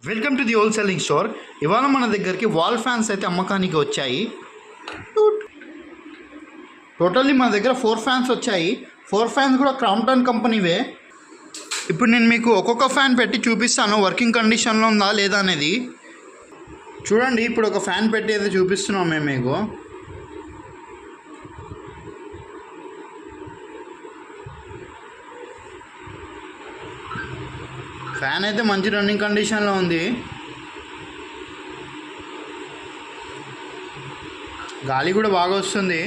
Welcome to the whole selling store. ఇవాళ మన దగ్గరికి వాల్ ఫ్యాన్స్ అయితే అమ్మకానికి వచ్చాయి. టోటల్లీ మన దగ్గర 4 ఫ్యాన్స్ వచ్చాయి. 4 ఫ్యాన్స్ కూడా క్రాంప్టన్ కంపెనీవే. ఇప్పుడు నేను మీకు ఒక్కొక్క ఫ్యాన్ పెట్టి చూపిస్తాను, వర్కింగ్ కండిషన్లో ఉందా లేదా అనేది. చూడండి, ఇప్పుడు ఒక ఫ్యాన్ పెట్టి అయితే చూపిస్తున్నాం మేము మీకు. ఫ్యాన్ అయితే మంచి రన్నింగ్ కండిషన్లో ఉంది. గాలి కూడా బాగా వస్తుంది.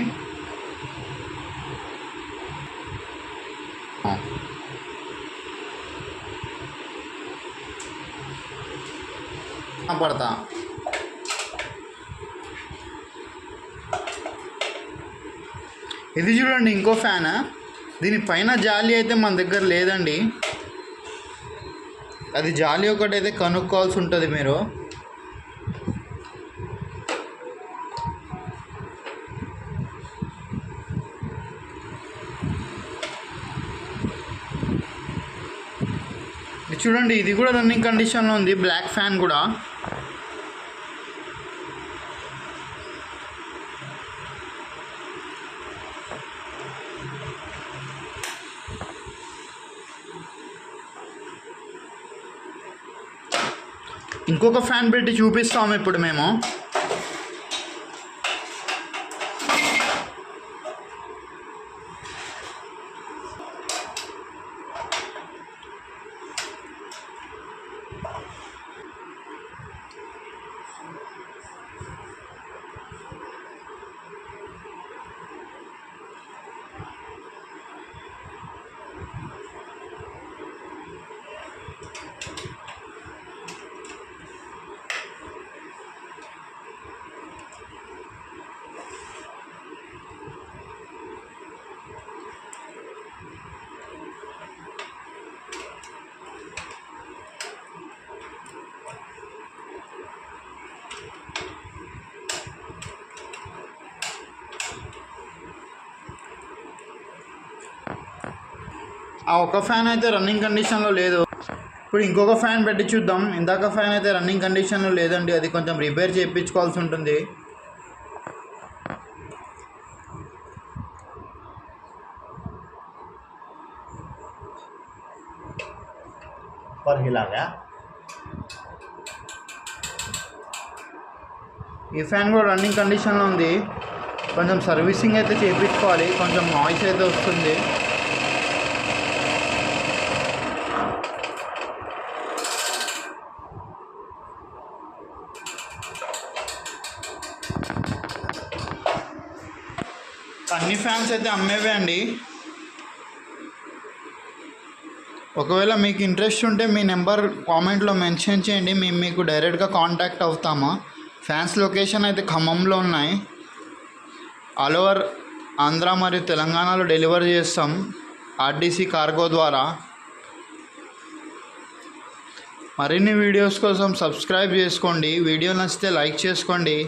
పడతా ఇది చూడండి, ఇంకో ఫ్యాన్. దీనిపైన జాలి అయితే మన దగ్గర లేదండి. అది జాలి ఒకటైతే కనుక్కోవాల్సి ఉంటుంది మీరు. చూడండి, ఇది కూడా రన్నింగ్ కండిషన్లో ఉంది, బ్లాక్ ఫ్యాన్ కూడా. ఇంకొక ఫ్యాన్ పెట్టి చూపిస్తాము ఇప్పుడు మేము. ఆ ఒక ఫ్యాన్ అయితే రన్నింగ్ కండిషన్లో లేదు. ఇప్పుడు ఇంకొక ఫ్యాన్ పెట్టి చూద్దాం. ఇందాక ఫ్యాన్ అయితే రన్నింగ్ కండిషన్లో లేదండి, అది కొంచెం రిపేర్ చేయించుకోవాల్సి ఉంటుంది. ఈ ఫ్యాన్ కూడా రన్నింగ్ కండిషన్లో ఉంది. కొంచెం సర్వీసింగ్ అయితే చేయించుకోవాలి, కొంచెం నాయిస్ అయితే వస్తుంది. అన్ని ఫ్యాన్స్ అయితే అమ్మేవే అండి. ఒకవేళ మీకు ఇంట్రెస్ట్ ఉంటే మీ నెంబర్ కామెంట్లో మెన్షన్ చేయండి, మేము మీకు డైరెక్ట్గా కాంటాక్ట్ అవుతాము. ఫ్యాన్స్ లొకేషన్ అయితే ఖమ్మంలో ఉన్నాయి. ఆల్ ఓవర్ ఆంధ్ర మరియు తెలంగాణలో డెలివరీ చేస్తాం ఆర్టీసీ కార్గో ద్వారా. మరిన్ని వీడియోస్ కోసం సబ్స్క్రైబ్ చేసుకోండి. వీడియో నచ్చితే లైక్ చేసుకోండి.